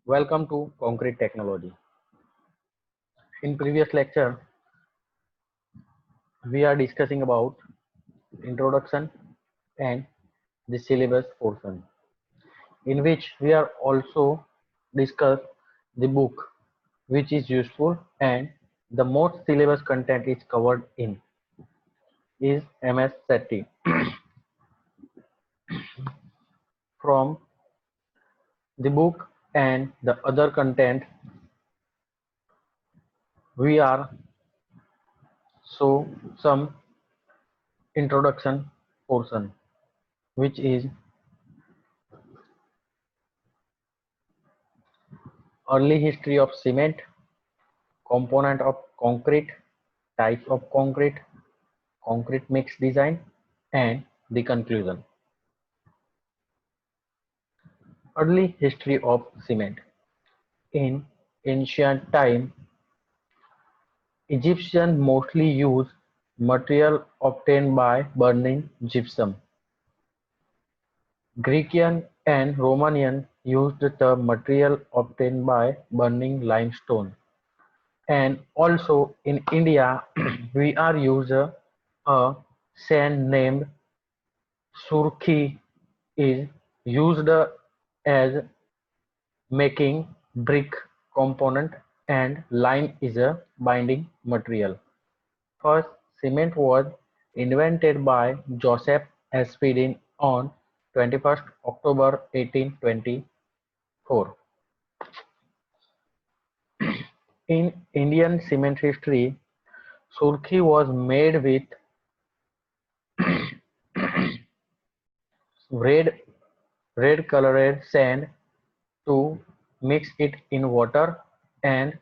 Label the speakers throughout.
Speaker 1: Welcome to Concrete Technology. In previous lecture, we are discussing about introduction and the syllabus portion, in which we are also discuss the book which is useful and the most syllabus content is covered in is MS SETI. From the book and the other content, we are so some introduction portion, which is early history of cement, component of concrete, types of concrete, concrete mix design, and the conclusion. Early history of cement. In ancient time, Egyptians mostly used material obtained by burning gypsum. Grecian and Romanian used the material obtained by burning limestone. And also in India, we are used a sand named Surkhi is used as making brick component and lime is a binding material. First cement was invented by Joseph Aspidin on 21st October 1824. In Indian cement history, Surkhi was made with red red colored sand to mix it in water and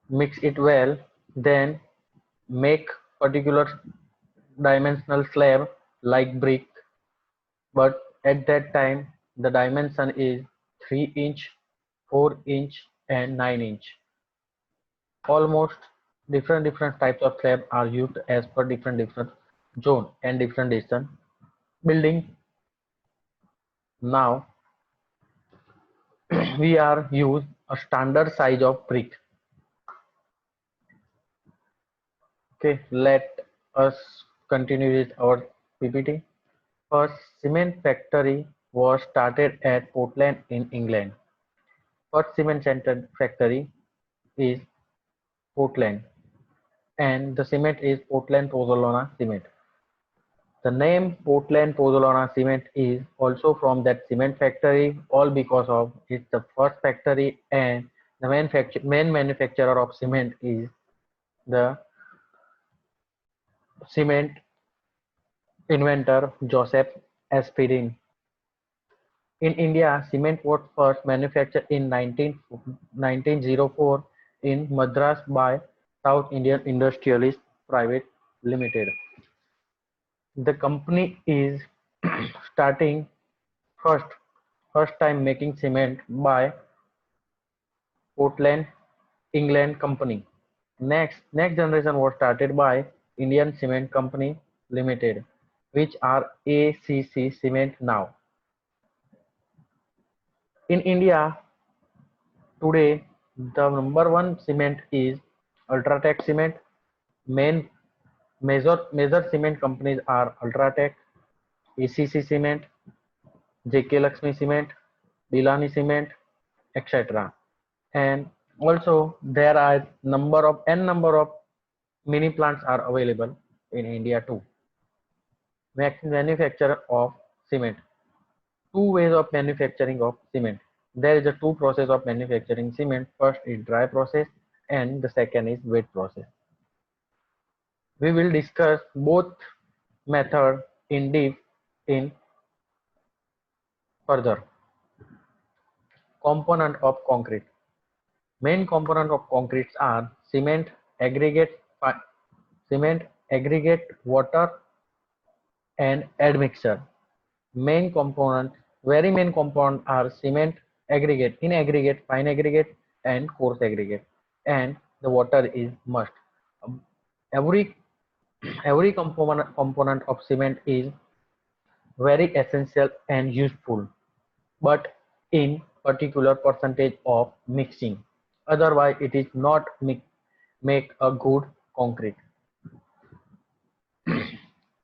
Speaker 1: mix it well, then make particular dimensional slab like brick, but at that time the dimension is 3 inch, 4 inch and 9 inch. Almost different types of slab are used as per different zone and different distance. Building now we are use a standard size of brick. Okay, let us continue with our PPT. First cement factory was started at Portland in England. First cement center factory is Portland and the cement is Portland Pozzolana cement. The name Portland Pozzolana cement is also from that cement factory, all because of it's the first factory and the main manufacturer of cement is the cement inventor Joseph Aspidin. In India, cement was first manufactured in 1904 in Madras by South Indian Industrialist Private Limited. The company is starting first first time making cement by Portland, England company. Next generation was started by Indian Cement Company Limited, which are ACC Cement now. In India today, the number one cement is Ultratech Cement. Main major cement companies are Ultratech, ACC Cement, JK Lakshmi Cement, Dilani Cement, etc. And also there are number of mini plants are available in India too. Manufacture of cement. Two ways of manufacturing of cement. There is a two process of manufacturing cement. First is dry process and the second is wet process. We will discuss both method in deep in further. Component of concrete. Main component of concretes are cement, aggregate, water, and admixture. Main component, very main component are cement, aggregate, in aggregate, fine aggregate, and coarse aggregate, and the water is must. Every every component of cement is very essential and useful, but in particular percentage of mixing. Otherwise, it is not make a good concrete.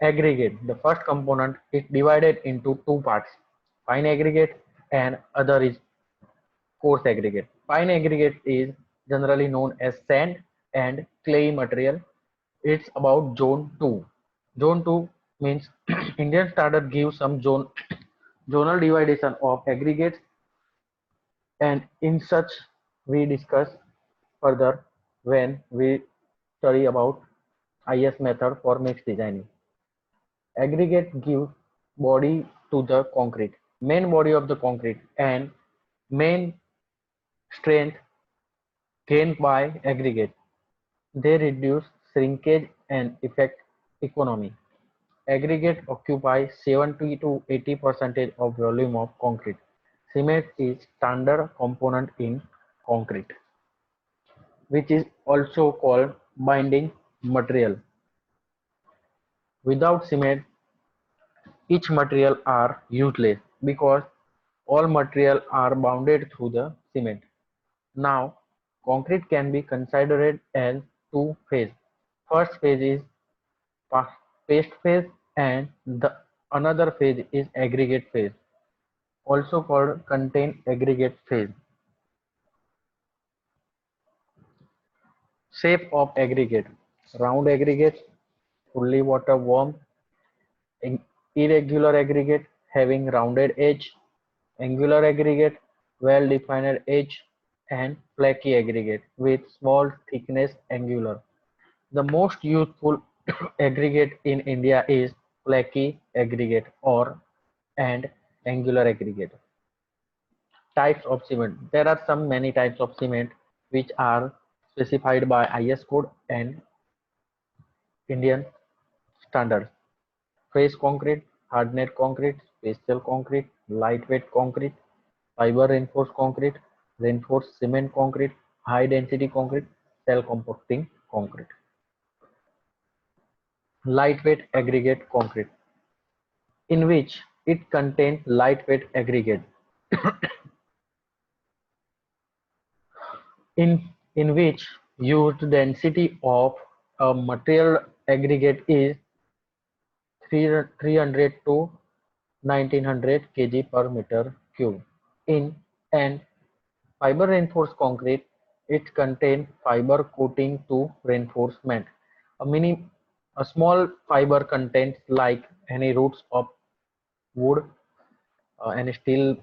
Speaker 1: Aggregate. The first component is divided into two parts: fine aggregate and other is coarse aggregate. Fine aggregate is generally known as sand and clay material. It's about zone 2. Zone 2 means Indian standard gives some zonal division of aggregates, and in such we discuss further when we study about IS method for mixed designing. Aggregate gives body to the concrete, main body of the concrete, and main strength gained by aggregate. They reduce shrinkage and effect economy. Aggregate occupy 70 to 80% of volume of concrete. Cement is standard component in concrete, which is also called binding material. Without cement, each material are useless because all material are bounded through the cement. Now, concrete can be considered as two phase. First phase is paste phase and the another phase is aggregate phase, also called contained aggregate phase. Shape of aggregate: round aggregate, fully water warm; irregular aggregate having rounded edge; angular aggregate, well defined edge; and flaky aggregate with small thickness angular. The most useful aggregate in India is flaky aggregate or and angular aggregate. Types of cement: there are some many types of cement which are specified by IS code and Indian standards: fresh concrete, hardened concrete, special concrete, lightweight concrete, fiber reinforced concrete, reinforced cement concrete, high density concrete, cell compacting concrete. Lightweight aggregate concrete, in which it contains lightweight aggregate, in which used density of a material aggregate is 300 to 1900 kg per meter cube. In and fiber reinforced concrete, it contains fiber coating to reinforcement. A mini a small fiber contains like any roots of wood, any steel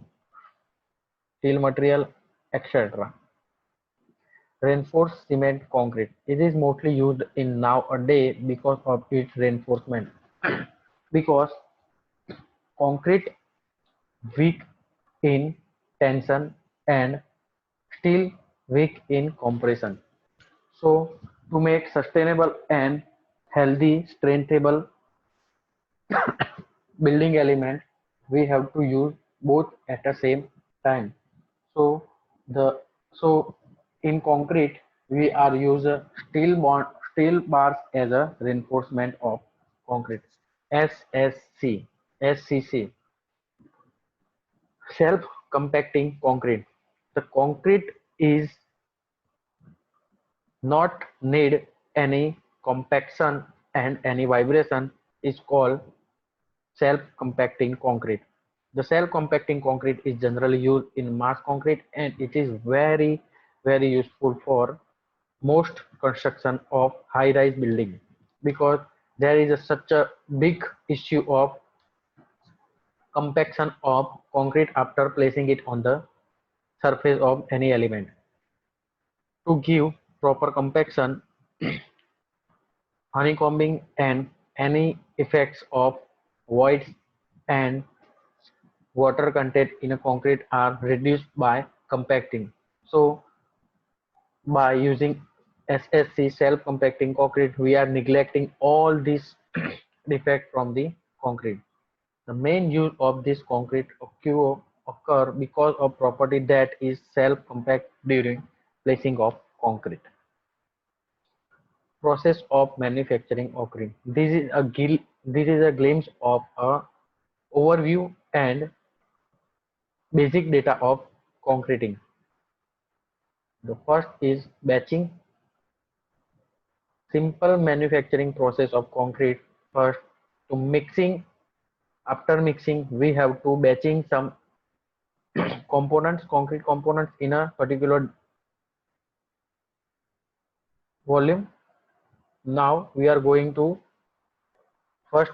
Speaker 1: material, etc. Reinforced cement concrete. It is mostly used in nowadays because of its reinforcement. Because concrete weak in tension and steel weak in compression. So to make sustainable and healthy strengthable building element, we have to use both at the same time. So the so in concrete we are use steel bars as a reinforcement of concrete. SSC, SCC, self compacting concrete. The concrete is not need any compaction and any vibration is called self-compacting concrete. The self-compacting concrete is generally used in mass concrete and it is very useful for most construction of high-rise building because there is such a big issue of compaction of concrete after placing it on the surface of any element. To give proper compaction, honeycombing and any effects of voids and water content in a concrete are reduced by compacting. So by using SSC self-compacting concrete, we are neglecting all these defect from the concrete. The main use of this concrete occur because of property that is self-compact during placing of concrete. Process of manufacturing occurring. This is a glimpse of a overview and Basic data of concreting. The first is batching, simple manufacturing process of concrete. First, to mixing. After mixing, we have to batching some components, concrete components in a particular volume. Now we are going to first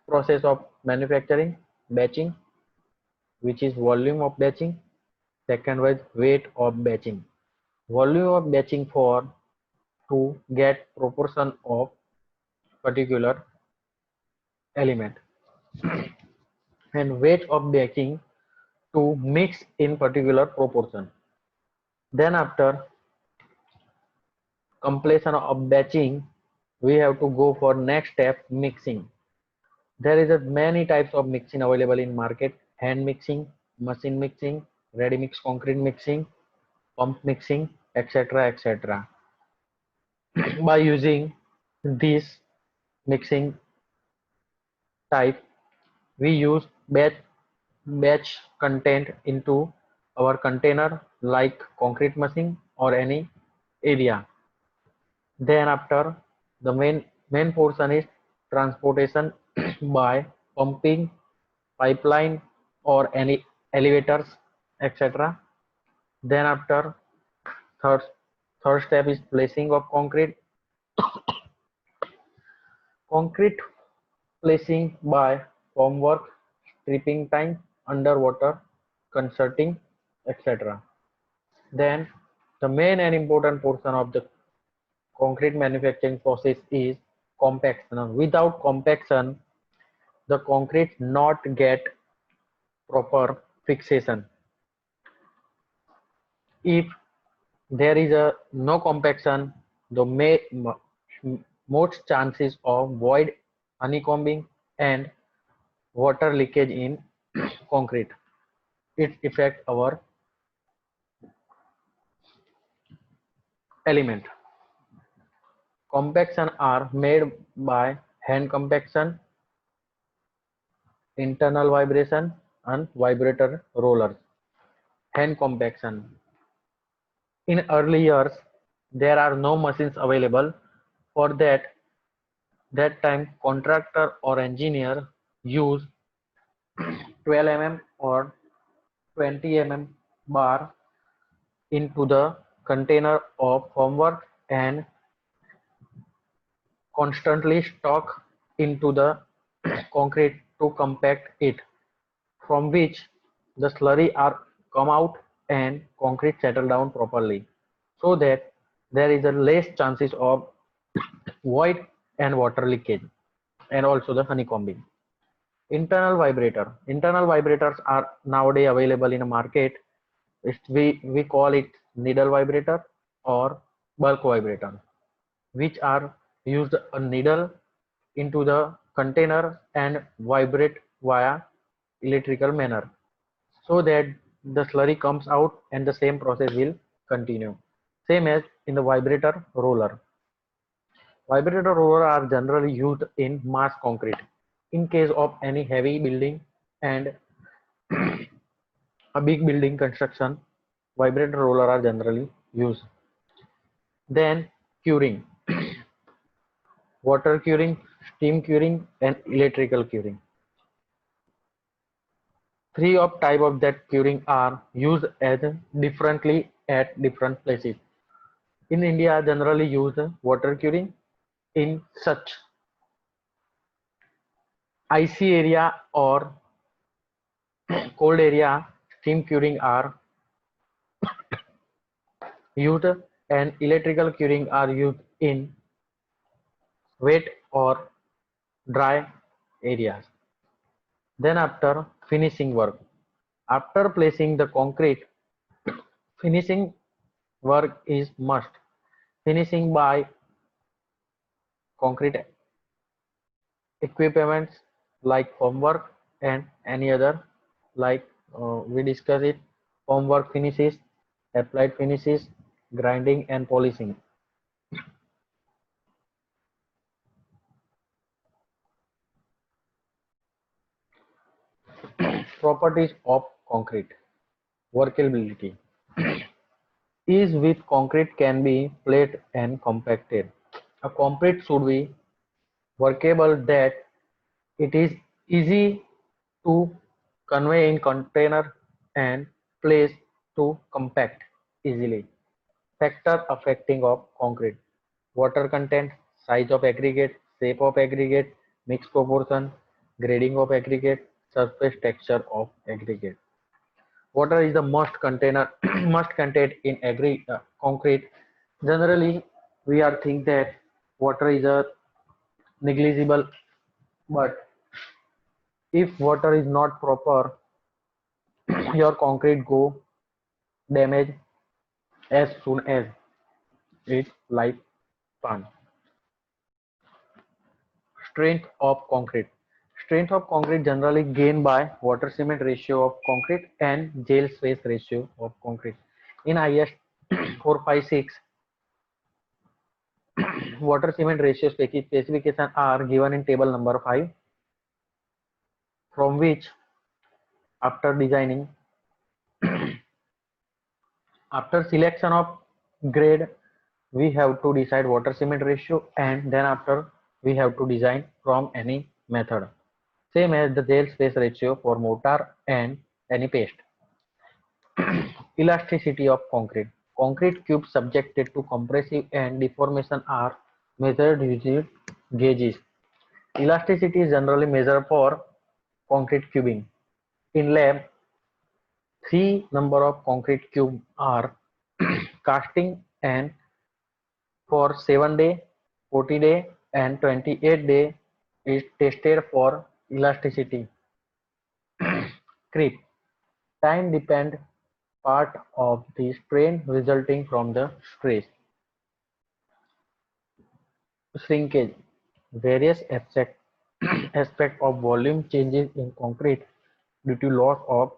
Speaker 1: process of manufacturing, batching, which is volume of batching. Second was weight of batching. Volume of batching for to get proportion of particular element, and weight of batching to mix in particular proportion. Then after completion of batching, we have to go for next step, mixing. There is a many types of mixing available in market: hand mixing, machine mixing, ready mix concrete mixing, pump mixing, etc. etc. By using this mixing type, we use batch content into our container like concrete machine or any area. Then after, the main portion is transportation by pumping, pipeline or any elevators, etc. Then after, third third step is placing of concrete. Concrete placing by formwork, stripping time, underwater, concerting, etc. Then the main and important portion of the concrete manufacturing process is compaction. Without compaction, the concrete not get proper fixation. If there is a no compaction, the most chances of void, honeycombing and water leakage in concrete. It affect our element. Compaction are made by hand compaction, internal vibration and vibrator rollers. Hand compaction. In early years, there are no machines available. For that time contractor or engineer use 12 mm or 20 mm bar into the container of formwork and constantly stock into the concrete to compact it, from which the slurry are come out and concrete settle down properly, so that there is a less chances of void and water leakage and also the honeycombing. Internal vibrator. Internal vibrators are nowadays available in the market. We call it needle vibrator or bulk vibrator, which are used a needle into the container and vibrate via electrical manner, so that the slurry comes out and the same process will continue. Same as in the vibrator roller. Vibrator roller are generally used in mass concrete. In case of any heavy building and a big building construction, vibrator roller are generally used. Then curing, water curing, steam curing and electrical curing. Three of type of that curing are used as differently at different places. In India, generally use water curing. In such icy area or cold area, steam curing are used, and electrical curing are used in wet or dry areas. Then after finishing work, after placing the concrete, finishing work is must. Finishing by concrete equipments like formwork and any other, like we discuss it, formwork finishes, applied finishes, grinding and polishing. Properties of concrete. Workability. Ease with concrete can be plated and compacted. A concrete should be workable that it is easy to convey in container and place to compact easily. Factor affecting of concrete: water content, size of aggregate, shape of aggregate, mix proportion, grading of aggregate, surface texture of aggregate. Water is the must container must contain in every concrete. Generally, we are think that water is a negligible, but if water is not proper, your concrete go damage as soon as its lifespan. Strength of concrete. Strength of concrete generally gained by water cement ratio of concrete and gel space ratio of concrete. In IS 456, water cement ratio specification are given in table number 5, from which after designing, after selection of grade, we have to decide water cement ratio, and then after we have to design from any method. Same as the gel space ratio for mortar and any paste. Elasticity of concrete. Concrete cubes subjected to compressive and deformation are measured using gauges. Elasticity is generally measured for concrete cubing. In lab, three number of concrete cube are casting, and for 7 day, 40 day, and 28 day is tested for elasticity. Creep. Time depend part of the strain resulting from the stress. Shrinkage. Various aspect of volume changes in concrete due to loss of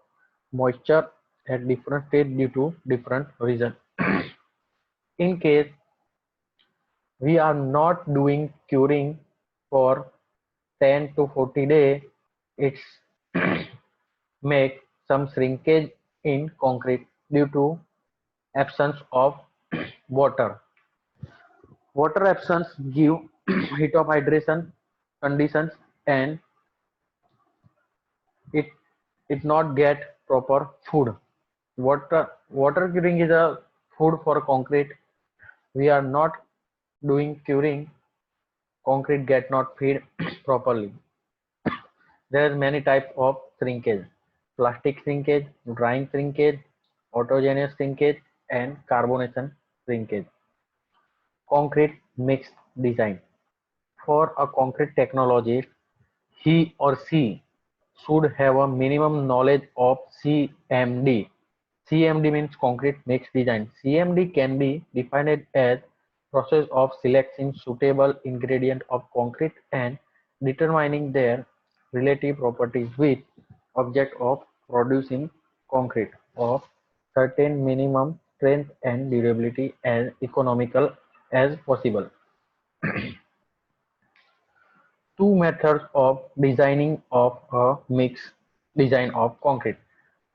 Speaker 1: moisture at different stage due to different reasons. In case we are not doing curing for 10 to 40 days, it's make some shrinkage in concrete due to absence of water. Water absence give heat of hydration conditions, and it it not get proper food. Water curing is a food for concrete. We are not doing curing, concrete get not feed properly. There are many types of shrinkage: plastic shrinkage, drying shrinkage, autogenous shrinkage, and carbonation shrinkage. Concrete mix design. For a concrete technologist, he or she should have a minimum knowledge of CMD. CMD means concrete mix design. CMD can be defined as process of selecting suitable ingredient of concrete and determining their relative properties with object of producing concrete of certain minimum strength and durability as economical as possible. Two methods of designing of a mix design of concrete: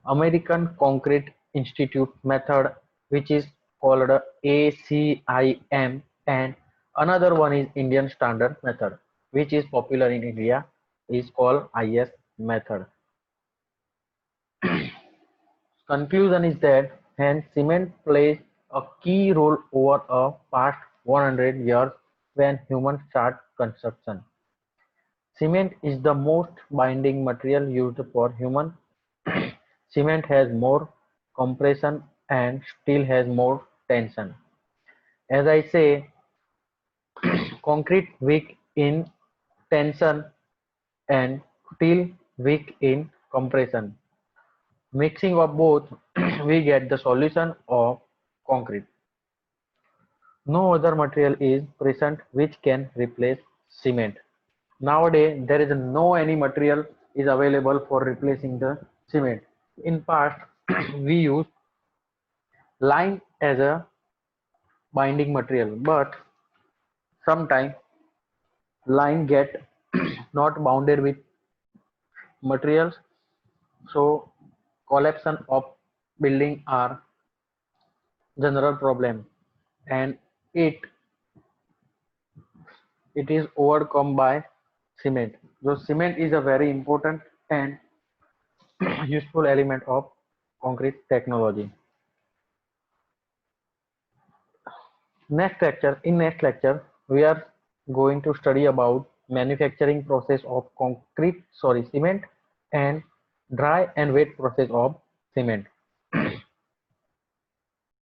Speaker 1: American Concrete Institute method, which is called ACIM, and another one is Indian Standard method, which is popular in India, is called IS method. Conclusion is that hence cement plays a key role over a past 100 years when humans start construction. Cement is the most binding material used for human. Cement has more compression and steel has more tension. As I say, concrete weak in tension and steel weak in compression. Mixing of both, we get the solution of concrete. No other material is present which can replace cement. Nowadays, there is no any material is available for replacing the cement. In past, we use lime as a binding material, but sometimes lime get not bounded with materials, so collapse of building are general problem, and it is overcome by cement. So cement is a very important and useful element of concrete technology. Next lecture, we are going to study about manufacturing process of cement and dry and wet process of cement.